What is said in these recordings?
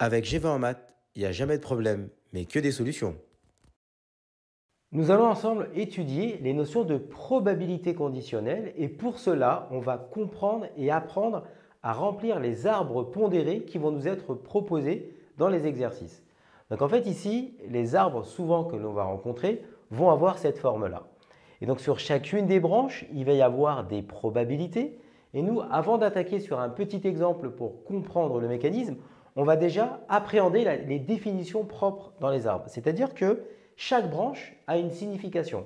Avec G20 en maths, il n'y a jamais de problème, mais que des solutions. Nous allons ensemble étudier les notions de probabilité conditionnelle et pour cela, on va comprendre et apprendre à remplir les arbres pondérés qui vont nous être proposés dans les exercices. Donc en fait ici, les arbres souvent que l'on va rencontrer vont avoir cette forme-là. Et donc sur chacune des branches, il va y avoir des probabilités. Et nous, avant d'attaquer sur un petit exemple pour comprendre le mécanisme, on va déjà appréhender les définitions propres dans les arbres. C'est-à-dire que chaque branche a une signification.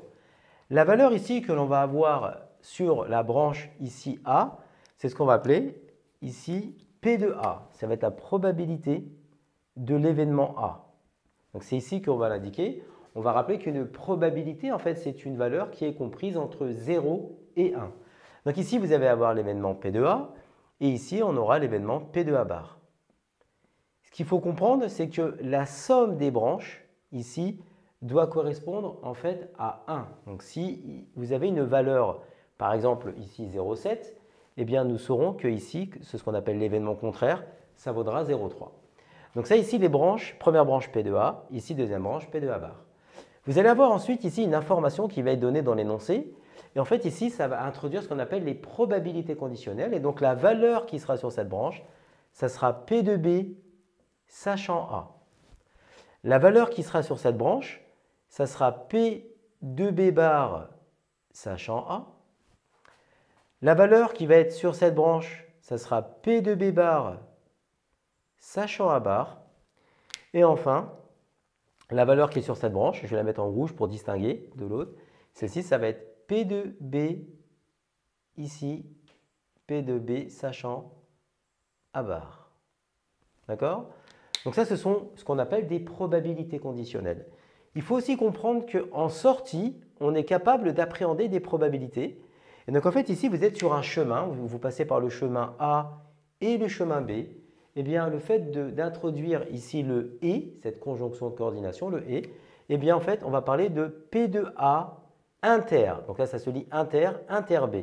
La valeur ici que l'on va avoir sur la branche ici A, c'est ce qu'on va appeler ici P de A. Ça va être la probabilité de l'événement A. Donc c'est ici qu'on va l'indiquer. On va rappeler qu'une probabilité, en fait, c'est une valeur qui est comprise entre 0 et 1. Donc ici, vous allez avoir l'événement P de A et ici, on aura l'événement P de A bar. Ce qu'il faut comprendre, c'est que la somme des branches, ici, doit correspondre en fait à 1. Donc si vous avez une valeur, par exemple ici 0,7, eh bien nous saurons que ici, c'est ce qu'on appelle l'événement contraire, ça vaudra 0,3. Donc ça ici les branches, première branche P de A, ici deuxième branche P de A bar. Vous allez avoir ensuite ici une information qui va être donnée dans l'énoncé. Et en fait ici, ça va introduire ce qu'on appelle les probabilités conditionnelles. Et donc la valeur qui sera sur cette branche, ça sera P de B sachant A. La valeur qui sera sur cette branche, ça sera P de B bar sachant A. La valeur qui va être sur cette branche, ça sera P de B bar sachant A bar. Et enfin, la valeur qui est sur cette branche, je vais la mettre en rouge pour distinguer de l'autre. Celle-ci, ça va être P de B, ici, P de B sachant A bar. D'accord? Donc ça, ce sont ce qu'on appelle des probabilités conditionnelles. Il faut aussi comprendre qu'en sortie, on est capable d'appréhender des probabilités. Et donc en fait, ici, vous êtes sur un chemin, vous passez par le chemin A et le chemin B. Eh bien, le fait d'introduire ici le « et », cette conjonction de coordination, le « et », eh bien, en fait, on va parler de P de A inter. Donc là, ça se lit inter, inter B.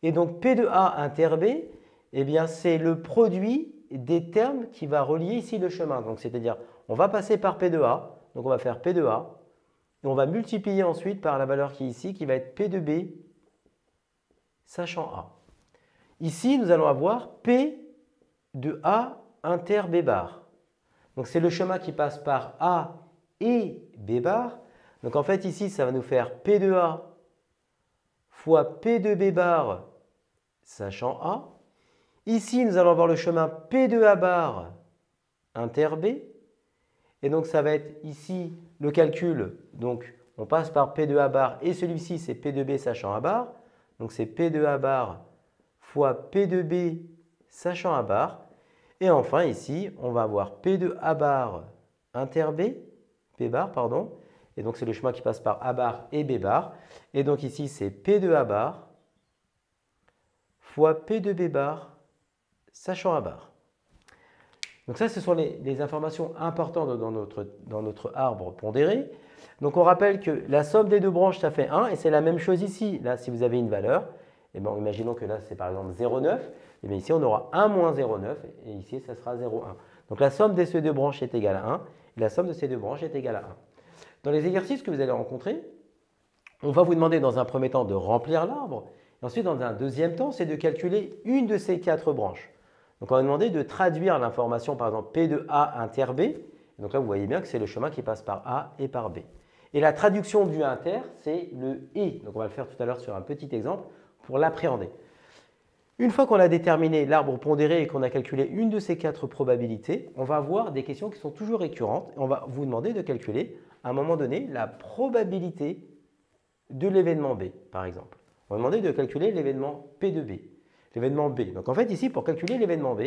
Et donc, P de A inter B, eh bien, c'est le produit des termes qui va relier ici le chemin. Donc, c'est-à-dire, on va passer par P de A, donc on va faire P de A, et on va multiplier ensuite par la valeur qui est ici, qui va être P de B, sachant A. Ici, nous allons avoir P de A inter B bar. Donc, c'est le chemin qui passe par A et B bar. Donc, en fait, ici, ça va nous faire P de A fois P de B bar, sachant A. Ici, nous allons avoir le chemin P de A bar inter B. Et donc, ça va être ici le calcul. Donc, on passe par P de A bar et celui-ci, c'est P de B sachant A bar. Donc, c'est P de A bar fois P de B sachant A bar. Et enfin, ici, on va avoir P de A bar inter B, P bar, pardon. Et donc, c'est le chemin qui passe par A bar et B bar. Et donc, ici, c'est P de A bar fois P de B bar sachant A bar. Donc ça, ce sont les informations importantes dans notre arbre pondéré. Donc on rappelle que la somme des deux branches, ça fait 1 et c'est la même chose ici. Là, si vous avez une valeur, eh bien, imaginons que là, c'est par exemple 0,9. Et bien ici, on aura 1 moins 0,9 et ici, ça sera 0,1. Donc la somme de ces deux branches est égale à 1 et la somme de ces deux branches est égale à 1. Dans les exercices que vous allez rencontrer, on va vous demander dans un premier temps de remplir l'arbre. Et ensuite, dans un deuxième temps, c'est de calculer une de ces 4 branches. Donc, on va demander de traduire l'information, par exemple, P de A inter B. Donc là, vous voyez bien que c'est le chemin qui passe par A et par B. Et la traduction du inter, c'est le « et ». Donc, on va le faire tout à l'heure sur un petit exemple pour l'appréhender. Une fois qu'on a déterminé l'arbre pondéré et qu'on a calculé une de ces 4 probabilités, on va avoir des questions qui sont toujours récurrentes. On va vous demander de calculer, à un moment donné, la probabilité de l'événement B, par exemple. On va demander de calculer l'événement P de B. L'événement B. Donc en fait ici, pour calculer l'événement B,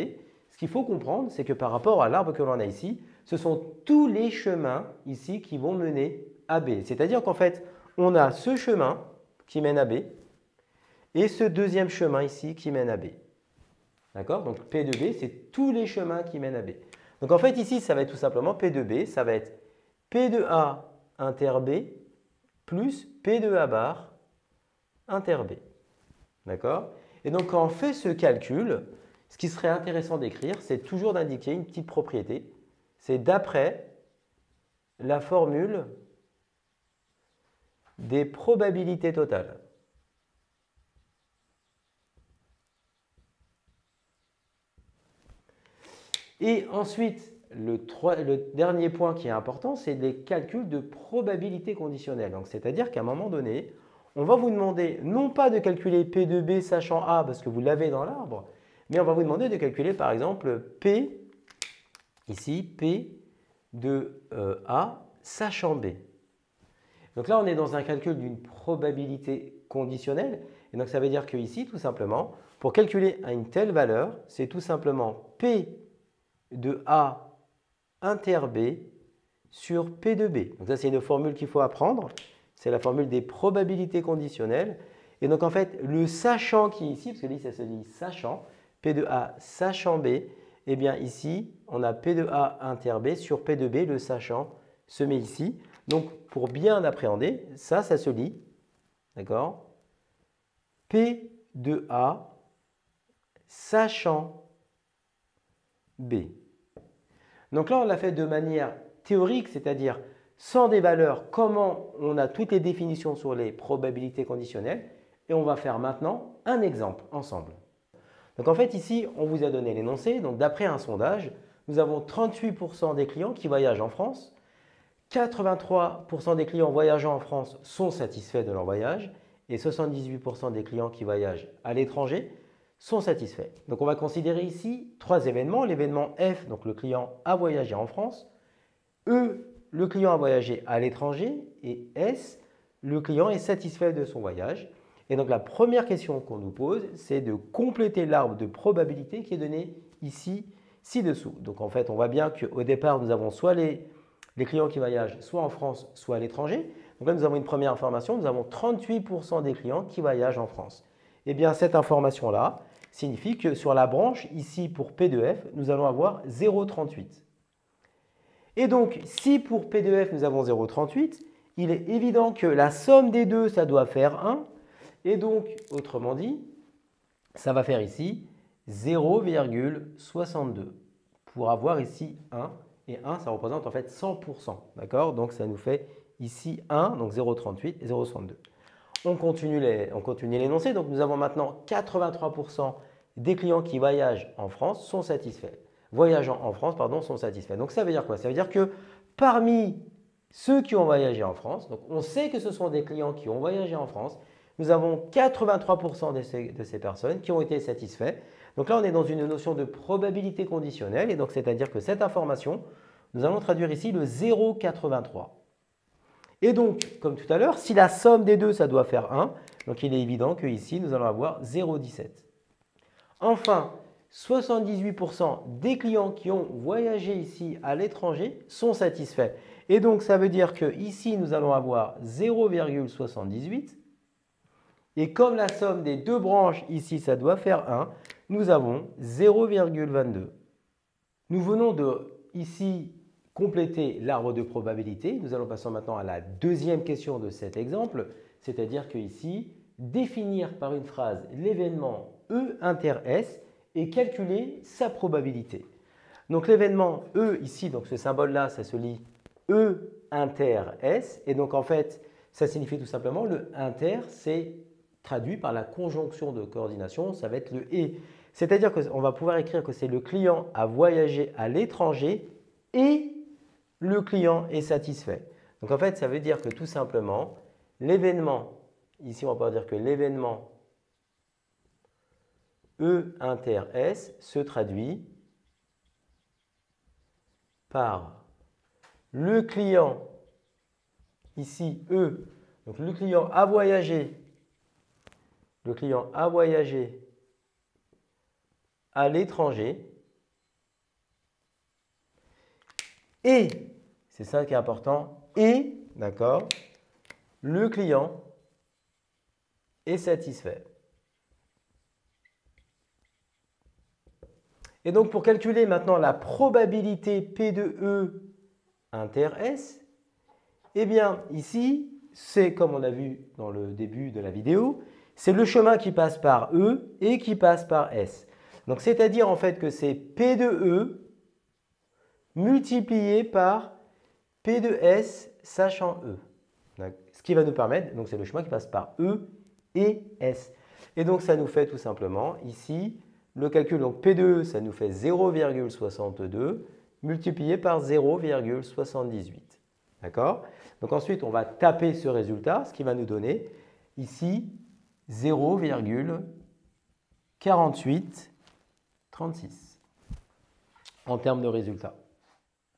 ce qu'il faut comprendre, c'est que par rapport à l'arbre que l'on a ici, ce sont tous les chemins ici qui vont mener à B. C'est-à-dire qu'en fait, on a ce chemin qui mène à B et ce deuxième chemin ici qui mène à B. D'accord? Donc P de B, c'est tous les chemins qui mènent à B. Donc en fait ici, ça va être tout simplement P de B, ça va être P de A inter B plus P de A bar inter B. D'accord? Et donc, quand on fait ce calcul, ce qui serait intéressant d'écrire, c'est toujours d'indiquer une petite propriété. c'est d'après la formule des probabilités totales. Et ensuite, le dernier point qui est important, c'est les calculs de probabilité conditionnelle. Donc, c'est-à-dire qu'à un moment donné, on va vous demander non pas de calculer P de B sachant A parce que vous l'avez dans l'arbre, mais on va vous demander de calculer par exemple P, ici, P de A sachant B. Donc là, on est dans un calcul d'une probabilité conditionnelle. Et donc, ça veut dire qu'ici, tout simplement, pour calculer une telle valeur, c'est tout simplement P de A inter B sur P de B. Donc ça, c'est une formule qu'il faut apprendre. C'est la formule des probabilités conditionnelles. Et donc, en fait, le sachant qui est ici, parce que là, ça se dit sachant, P de A sachant B, eh bien ici, on a P de A inter B sur P de B, le sachant se met ici. Donc, pour bien appréhender, ça se lit, d'accord? P de A sachant B. Donc là, on l'a fait de manière théorique, c'est-à-dire sans des valeurs, comment on a toutes les définitions sur les probabilités conditionnelles. Et on va faire maintenant un exemple ensemble. Donc en fait, ici, on vous a donné l'énoncé. Donc d'après un sondage, nous avons 38% des clients qui voyagent en France. 83% des clients voyageant en France sont satisfaits de leur voyage et 78% des clients qui voyagent à l'étranger sont satisfaits. Donc on va considérer ici trois événements. L'événement F, donc le client a voyagé en France. E, le client a voyagé à l'étranger. Et S, le client est satisfait de son voyage. Et donc la première question qu'on nous pose, c'est de compléter l'arbre de probabilité qui est donné ici, ci-dessous. Donc en fait, on voit bien qu'au départ, nous avons soit les clients qui voyagent soit en France, soit à l'étranger. Donc là, nous avons une première information, nous avons 38% des clients qui voyagent en France. Eh bien, cette information-là signifie que sur la branche, ici pour P de F, nous allons avoir 0,38. Et donc, si pour P de F, nous avons 0,38, il est évident que la somme des deux, ça doit faire 1. Et donc, autrement dit, ça va faire ici 0,62 pour avoir ici 1. Et 1, ça représente en fait 100%. D'accord? Donc, ça nous fait ici 1, donc 0,38 et 0,62. On continue l'énoncé. Donc, nous avons maintenant 83% des clients qui voyagent en France sont satisfaits. Voyageant en France, pardon, sont satisfaits. Donc, ça veut dire quoi? Ça veut dire que parmi ceux qui ont voyagé en France, donc on sait que ce sont des clients qui ont voyagé en France, nous avons 83% de ces personnes qui ont été satisfaits. Donc là, on est dans une notion de probabilité conditionnelle. Et donc, c'est-à-dire que cette information, nous allons traduire ici le 0,83. Et donc, comme tout à l'heure, si la somme des deux, ça doit faire 1, donc il est évident qu'ici, nous allons avoir 0,17. Enfin, 78% des clients qui ont voyagé ici à l'étranger sont satisfaits. Et donc, ça veut dire qu'ici, nous allons avoir 0,78. Et comme la somme des deux branches ici, ça doit faire 1, nous avons 0,22. Nous venons de ici compléter l'arbre de probabilité. Nous allons passer maintenant à la deuxième question de cet exemple, c'est-à-dire qu'ici, définir par une phrase l'événement E inter S et calculer sa probabilité. Donc l'événement E ici, donc ce symbole-là, ça se lit E inter S. Et donc en fait, ça signifie tout simplement le inter, c'est traduit par la conjonction de coordination, ça va être le « et ». C'est-à-dire qu'on va pouvoir écrire que c'est le client a voyagé à l'étranger et le client est satisfait. Donc en fait, ça veut dire que tout simplement, l'événement, ici on va pouvoir dire que l'événement E inter S se traduit par le client, ici E, donc le client a voyagé. Le client a voyagé à l'étranger et, c'est ça qui est important, et, d'accord, le client est satisfait. Et donc, pour calculer maintenant la probabilité P de E inter S, eh bien, ici, c'est comme on a vu dans le début de la vidéo, c'est le chemin qui passe par E et qui passe par S. Donc, c'est-à-dire en fait que c'est P de E multiplié par P de S sachant E. Ce qui va nous permettre, donc c'est le chemin qui passe par E et S. Et donc ça nous fait tout simplement ici le calcul, donc P de E, ça nous fait 0,62 multiplié par 0,78. D'accord? Donc ensuite, on va taper ce résultat, ce qui va nous donner ici 0,4836 en termes de résultat.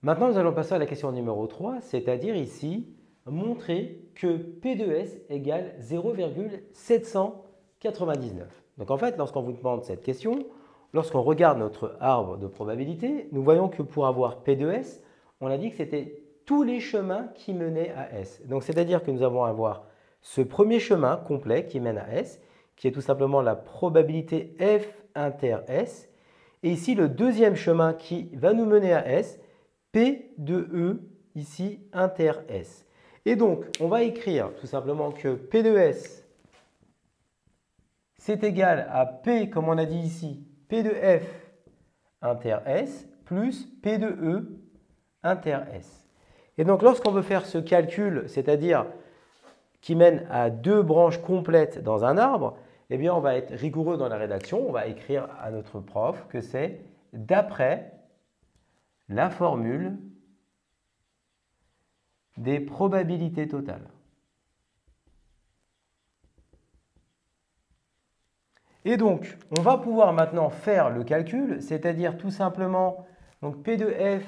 Maintenant, nous allons passer à la question numéro 3, c'est-à-dire ici, montrer que P de S égale 0,799. Donc en fait, lorsqu'on vous demande cette question, lorsqu'on regarde notre arbre de probabilité, nous voyons que pour avoir P de S, on a dit que c'était tous les chemins qui menaient à S. Donc c'est-à-dire que nous allons avoir ce premier chemin complet qui mène à S, qui est tout simplement la probabilité F inter S, et ici le deuxième chemin qui va nous mener à S, P de E, ici inter S. Et donc, on va écrire tout simplement que P de S, c'est égal à P, comme on a dit ici, P de F inter S plus P de E inter S. Et donc, lorsqu'on veut faire ce calcul, c'est-à-dire qui mène à deux branches complètes dans un arbre, eh bien, on va être rigoureux dans la rédaction. On va écrire à notre prof que c'est d'après la formule des probabilités totales. Et donc, on va pouvoir maintenant faire le calcul, c'est-à-dire tout simplement, donc P de F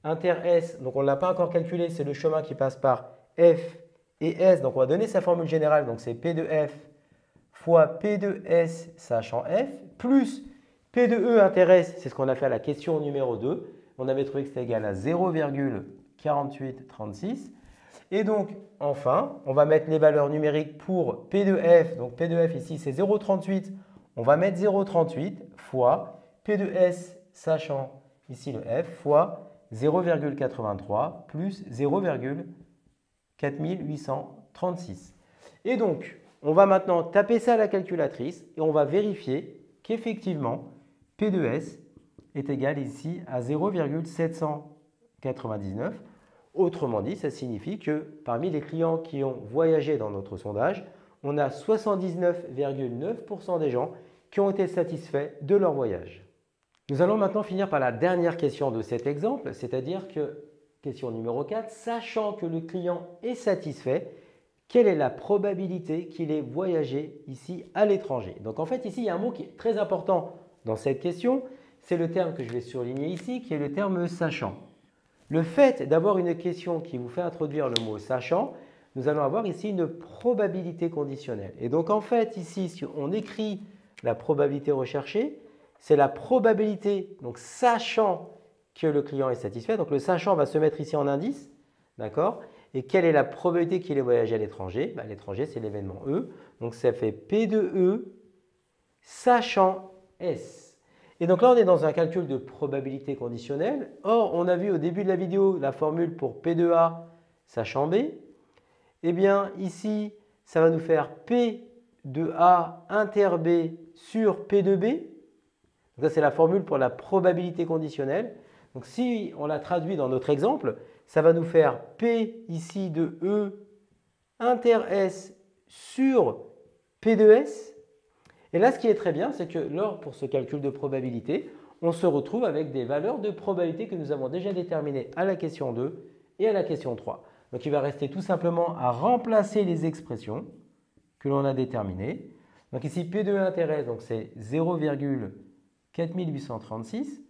inter S, donc on ne l'a pas encore calculé, c'est le chemin qui passe par F et S, donc on va donner sa formule générale, donc c'est P de F fois P de S sachant F, plus P de E inter S, c'est ce qu'on a fait à la question numéro 2, on avait trouvé que c'était égal à 0,4836. Et donc, enfin, on va mettre les valeurs numériques pour P de F. Donc, P de F ici, c'est 0,38. On va mettre 0,38 fois P de S, sachant ici le F, fois 0,83 plus 0,4836. Et donc, on va maintenant taper ça à la calculatrice et on va vérifier qu'effectivement, P de S est égal ici à 0,799. Autrement dit, ça signifie que parmi les clients qui ont voyagé dans notre sondage, on a 79,9% des gens qui ont été satisfaits de leur voyage. Nous allons maintenant finir par la dernière question de cet exemple, c'est-à-dire que, question numéro 4, sachant que le client est satisfait, quelle est la probabilité qu'il ait voyagé ici à l'étranger? Donc en fait, ici, il y a un mot qui est très important dans cette question, c'est le terme que je vais surligner ici, qui est le terme sachant. Le fait d'avoir une question qui vous fait introduire le mot sachant, nous allons avoir ici une probabilité conditionnelle. Et donc en fait, ici, si on écrit la probabilité recherchée, c'est la probabilité, donc sachant que le client est satisfait. Donc le sachant va se mettre ici en indice, d'accord? Et quelle est la probabilité qu'il ait voyagé à l'étranger? L'étranger, c'est l'événement E. Donc ça fait P de E sachant S. Et donc là, on est dans un calcul de probabilité conditionnelle. Or, on a vu au début de la vidéo la formule pour P de A sachant B. Eh bien, ici, ça va nous faire P de A inter B sur P de B. Donc ça, c'est la formule pour la probabilité conditionnelle. Donc si on la traduit dans notre exemple, ça va nous faire P ici de E inter S sur P de S. Et là, ce qui est très bien, c'est que pour ce calcul de probabilité, on se retrouve avec des valeurs de probabilité que nous avons déjà déterminées à la question 2 et à la question 3. Donc il va rester tout simplement à remplacer les expressions que l'on a déterminées. Donc ici, P de E inter S, donc c'est 0,4836.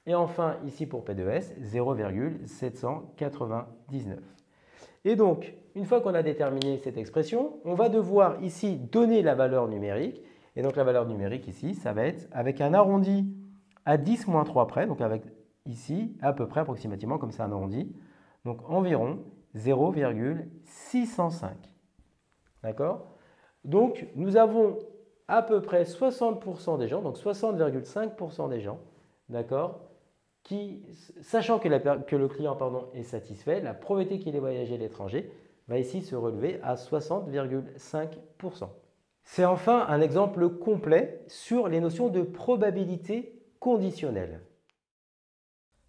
Et enfin, ici pour P de S, 0,799. Et donc, une fois qu'on a déterminé cette expression, on va devoir ici donner la valeur numérique. Et donc la valeur numérique ici, ça va être avec un arrondi à 10 moins 3 près, donc avec ici à peu près approximativement comme ça un arrondi, donc environ 0,605. D'accord? Donc nous avons à peu près 60% des gens, donc 60,5% des gens, d'accord, qui, sachant que le client est satisfait, la probabilité qu'il ait voyagé à l'étranger va ici se relever à 60,5%. C'est enfin un exemple complet sur les notions de probabilité conditionnelle.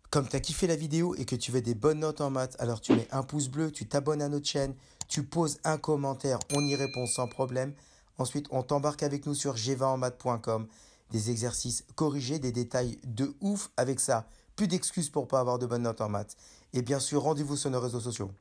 Comme tu as kiffé la vidéo et que tu veux des bonnes notes en maths, alors tu mets un pouce bleu, tu t'abonnes à notre chaîne, tu poses un commentaire, on y répond sans problème. Ensuite, on t'embarque avec nous sur g20enmaths.com, des exercices corrigés, des détails de ouf avec ça. Plus d'excuses pour pas avoir de bonnes notes en maths. Et bien sûr, rendez-vous sur nos réseaux sociaux.